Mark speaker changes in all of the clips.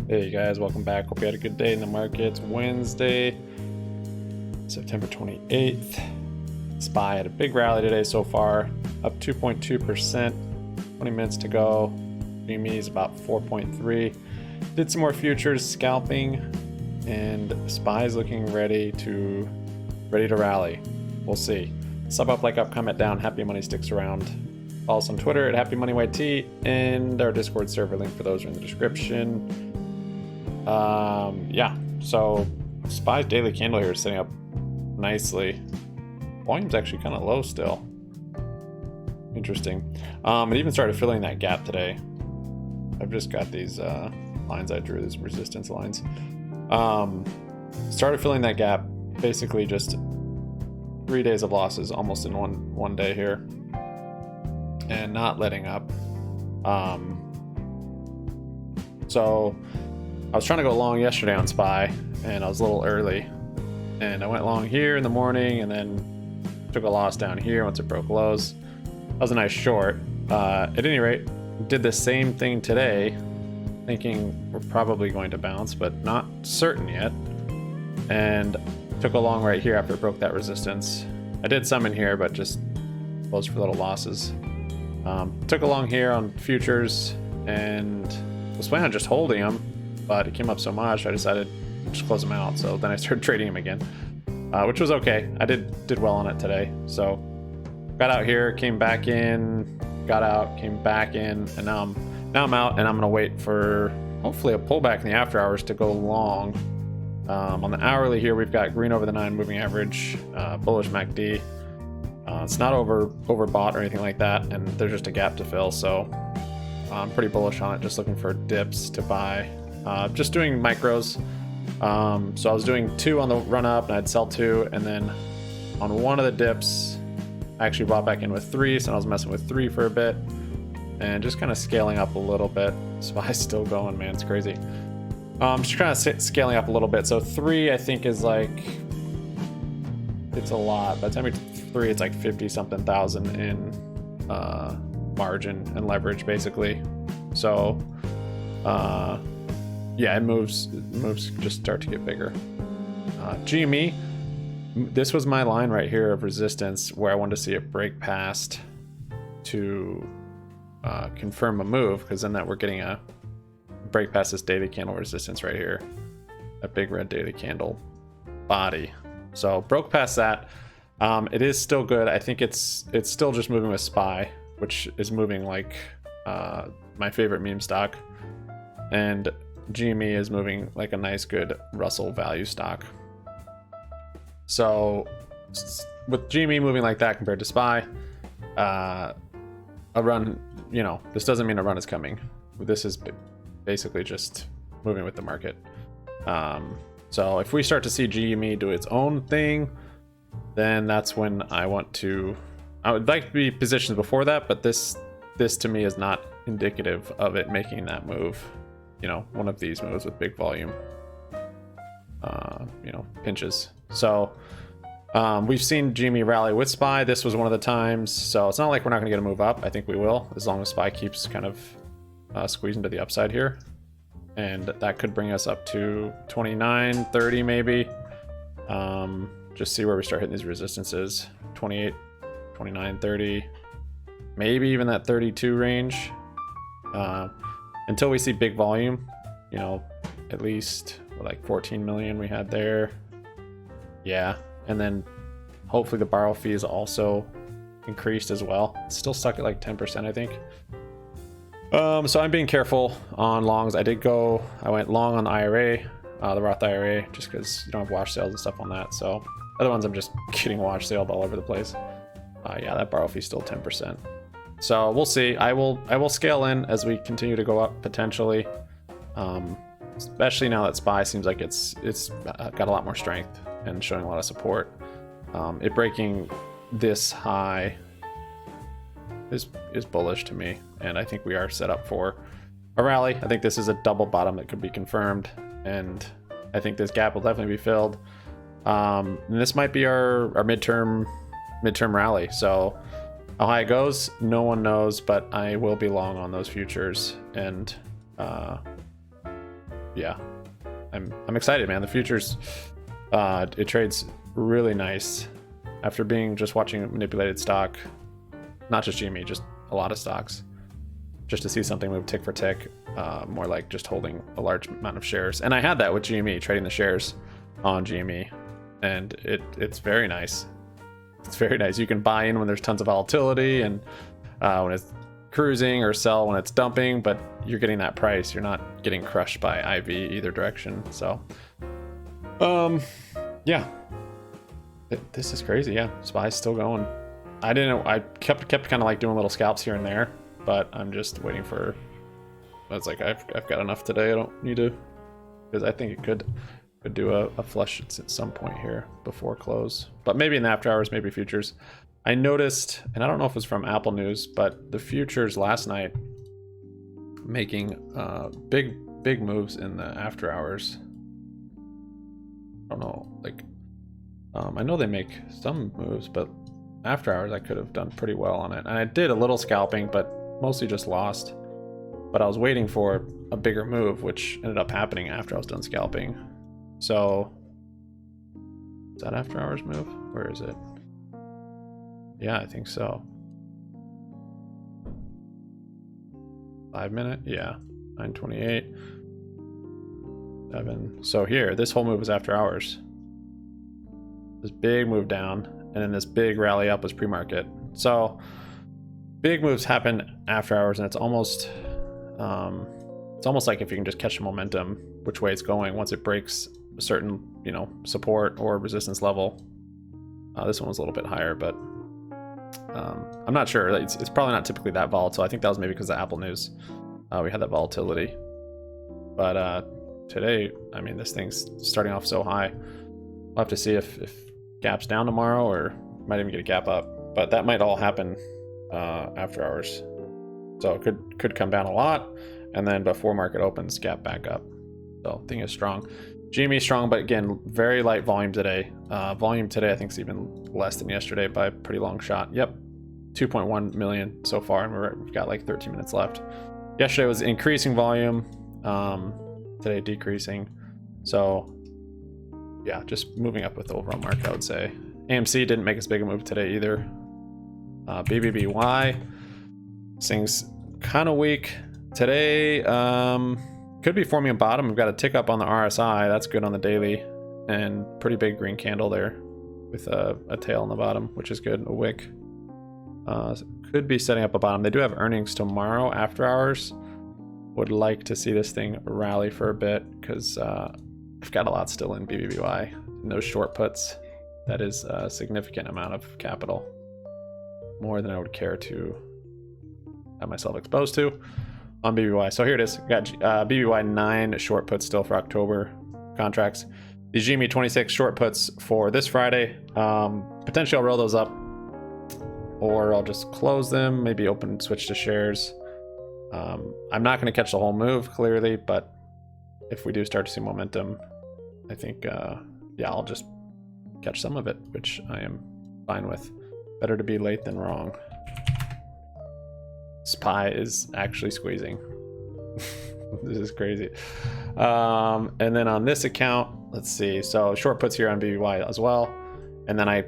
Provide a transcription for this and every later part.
Speaker 1: Hey guys, welcome back. Hope you had a good day in the markets. Wednesday, September 28th. SPY had a big rally today so far, up 2.2%, 20 minutes to go. GME is about 4.3. Did some more futures scalping, and SPY is looking ready to rally. We'll see. Sub up, like up, comment down. Happy Money sticks around. Follow us on Twitter at Happy Money YT, and our Discord server link for those are in the description. Yeah, so SPY's daily candle here is setting up nicely. Volume's actually kind of low still. Interesting. It even started filling that gap today. I've just got these lines I drew, these resistance lines. Started filling that gap, basically just 3 days of losses almost in one day here, and not letting up. So I was trying to go long yesterday on SPY, and I was a little early, and I went long here in the morning and then took a loss down here once it broke lows. That was a nice short. At any rate, did the same thing today, thinking we're probably going to bounce, but not certain yet, and took a long right here after it broke that resistance. I did some in here, but just closed for little losses. Took a long here on futures and was planning on just holding them, but it came up so much I decided to just close them out. So then I started trading them again, which was okay. I did well on it today. So got out here, came back in, got out, came back in, and now I'm out, and I'm gonna wait for hopefully a pullback in the after hours to go long. On the hourly here, we've got green over the 9 moving average, bullish MACD. It's not overbought or anything like that, and there's just a gap to fill, so I'm pretty bullish on it, just looking for dips to buy. Just doing micros. So I was doing 2 on the run up, and I'd sell 2, and then on one of the dips I actually bought back in with 3, so I was messing with 3 for a bit and just kind of scaling up a little bit. SPY's still going, man, it's crazy. Just kind of scaling up a little bit. So 3 I think is like, it's a lot. By the time we 3, it's like 50 something thousand in margin and leverage basically. So yeah, it moves just start to get bigger. GME, this was my line right here of resistance where I wanted to see it break past to confirm a move, because then that we're getting a break past this daily candle resistance right here, a big red daily candle body. So broke past that. It is still good. I think it's still just moving with SPY, which is moving like my favorite meme stock, and GME is moving like a nice good Russell value stock. So with GME moving like that compared to SPY, a run, this doesn't mean a run is coming. This is basically just moving with the market. So if we start to see GME do its own thing, then that's when I would like to be positioned before that, but this to me is not indicative of it making that move. One of these moves with big volume, pinches. So we've seen GME rally with SPY. This was one of the times, so it's not like we're not going to get a move up. I think we will, as long as SPY keeps kind of squeezing to the upside here, and that could bring us up to 29, 30 maybe. Just see where we start hitting these resistances. 28, 29, 30, maybe even that 32 range. Until we see big volume, at least like 14 million we had there. Yeah, and then hopefully the borrow fee is also increased as well. It's still stuck at like 10%, I think. So I'm being careful on longs. I went long on the IRA, the Roth IRA, just because you don't have wash sales and stuff on that. So other ones I'm just getting wash saled all over the place. Yeah, that borrow fee is still 10%. So we'll see. I will scale in as we continue to go up potentially, especially now that SPY seems like it's got a lot more strength and showing a lot of support. It breaking this high is bullish to me, and I think we are set up for a rally. I think this is a double bottom that could be confirmed, and I think this gap will definitely be filled. And this might be our midterm rally. So how high it goes, no one knows, but I will be long on those futures, and yeah, I'm excited, man. The futures, it trades really nice after being just watching manipulated stock, not just GME, just a lot of stocks. Just to see something move tick for tick, more like just holding a large amount of shares. And I had that with GME, trading the shares on GME, and it's very nice. It's very nice. You can buy in when there's tons of volatility and when it's cruising, or sell when it's dumping, but you're getting that price. You're not getting crushed by IV either direction. So, yeah, this is crazy. Yeah, SPY's still going. I kept kind of like doing little scalps here and there, but I'm just waiting for. It's like I've got enough today. I don't need to, because I think it could do a flush at some point here before close, but maybe in the after hours, maybe futures. I noticed, and I don't know if it's from Apple News, but the futures last night making big moves in the after hours. I don't know, like I know they make some moves, but after hours I could have done pretty well on it. And I did a little scalping, but mostly just lost. But I was waiting for a bigger move, which ended up happening after I was done scalping. So, is that after hours move? Where is it? Yeah, I think so. 5 minute, yeah, 9:28. 7. So here, this whole move was after hours. This big move down, and then this big rally up was pre-market. So big moves happen after hours, and it's almost like if you can just catch the momentum, which way it's going once it breaks a certain, support or resistance level. This one was a little bit higher, but I'm not sure. It's probably not typically that volatile. I think that was maybe because of Apple News. We had that volatility, but today, I mean, this thing's starting off so high. We'll have to see if gaps down tomorrow, or might even get a gap up, but that might all happen after hours. So it could come down a lot, and then before market opens, gap back up. So thing is strong. GME strong, but again, very light volume today. Volume today I think is even less than yesterday by a pretty long shot. Yep, 2.1 million so far, and we've got like 13 minutes left. Yesterday was increasing volume, today decreasing. So yeah, just moving up with the overall market, I would say. AMC didn't make as big a move today either. BBBY, this thing's kind of weak today. Could be forming a bottom. We've got a tick up on the RSI. That's good on the daily, and pretty big green candle there with a tail on the bottom, which is good. A wick. Could be setting up a bottom. They do have earnings tomorrow after hours. Would like to see this thing rally for a bit, because I've got a lot still in BBBY. And those short puts, that is a significant amount of capital. More than I would care to have myself exposed to on BBY. So here it is. Got BBY 9 short puts still for October contracts. The GME 26 short puts for this Friday. Potentially I'll roll those up, or I'll just close them, maybe open switch to shares. I'm not going to catch the whole move clearly, but if we do start to see momentum, I think yeah, I'll just catch some of it, which I am fine with. Better to be late than wrong. SPY is actually squeezing. This is crazy. And then on this account, let's see. So short puts here on BBY as well. And then I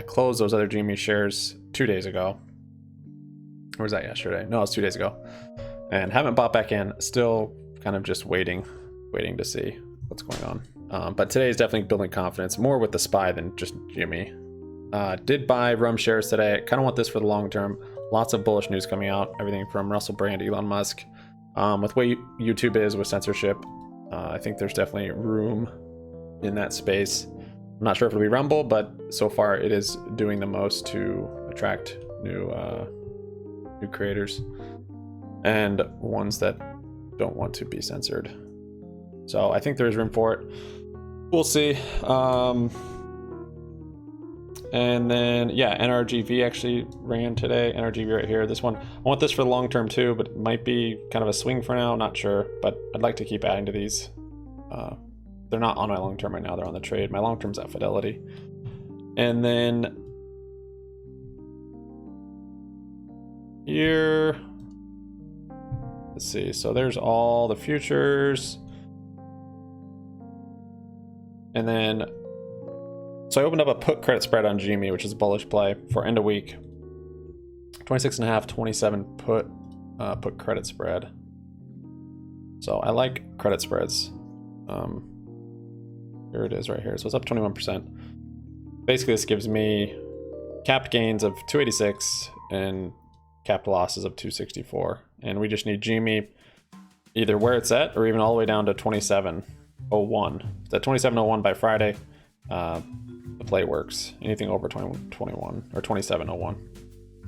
Speaker 1: closed those other GME shares 2 days ago. Or was that yesterday? No, it was 2 days ago. And haven't bought back in. Still kind of just waiting to see what's going on. But today is definitely building confidence, more with the SPY than just GME. Did buy RUM shares today. I kind of want this for the long term. Lots of bullish news coming out. Everything from Russell Brand, Elon Musk. With what YouTube is with censorship, I think there's definitely room in that space. I'm not sure if it'll be Rumble, but so far it is doing the most to attract new creators and ones that don't want to be censored. So I think there is room for it. We'll see. And then, yeah, NRGV actually ran today. NRGV right here. This one, I want this for the long term too, but it might be kind of a swing for now. Not sure, but I'd like to keep adding to these. They're not on my long term right now. They're on the trade. My long term's at Fidelity. And then here, let's see. So there's all the futures. And then, so I opened up a put credit spread on GME, which is a bullish play for end of week. 26.5, 27 put credit spread. So I like credit spreads. Here it is right here. So it's up 21%. Basically, this gives me capped gains of 286 and capped losses of 264. And we just need GME either where it's at or even all the way down to 27.01. It's at 27.01 by Friday. The play works. Anything over 21 or 27.01.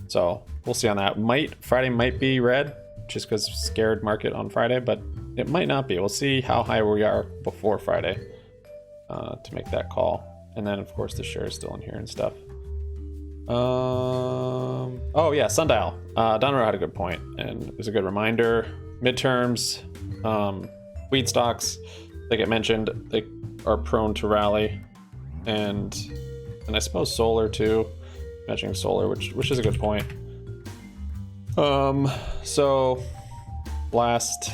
Speaker 1: So we'll see on that. Friday might be red just because scared market on Friday, but it might not be. We'll see how high we are before Friday to make that call. And then of course the share is still in here and stuff. Oh yeah, Sundial. Donner had a good point, and it was a good reminder. Midterms, weed stocks, they get mentioned. They are prone to rally, and I suppose solar too. Mentioning solar, which is a good point. So last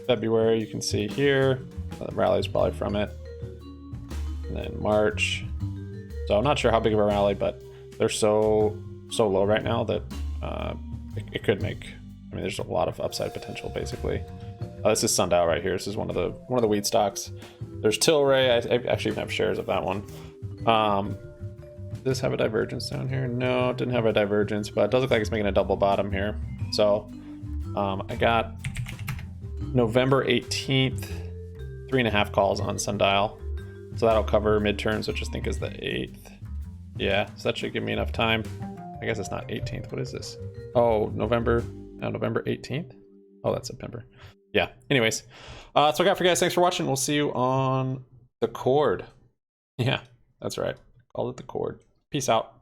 Speaker 1: February, you can see here, the rally is probably from it. And then March. So I'm not sure how big of a rally, but they're so low right now that it could make. I mean, there's a lot of upside potential, basically. This is Sundial right here. This is one of the weed stocks. There's Tilray. I actually even have shares of that one. Does this have a divergence down here? No, it didn't have a divergence, but it does look like it's making a double bottom here. So I got November 18th, 3.5 calls on Sundial. So that'll cover midterms, which I think is the 8th. Yeah, so that should give me enough time. I guess it's not 18th. What is this? Oh, November 18th? Oh, that's September. Yeah, anyways. That's what I got for you guys. Thanks for watching. We'll see you on the cord. Yeah, that's right. Called it the cord. Peace out.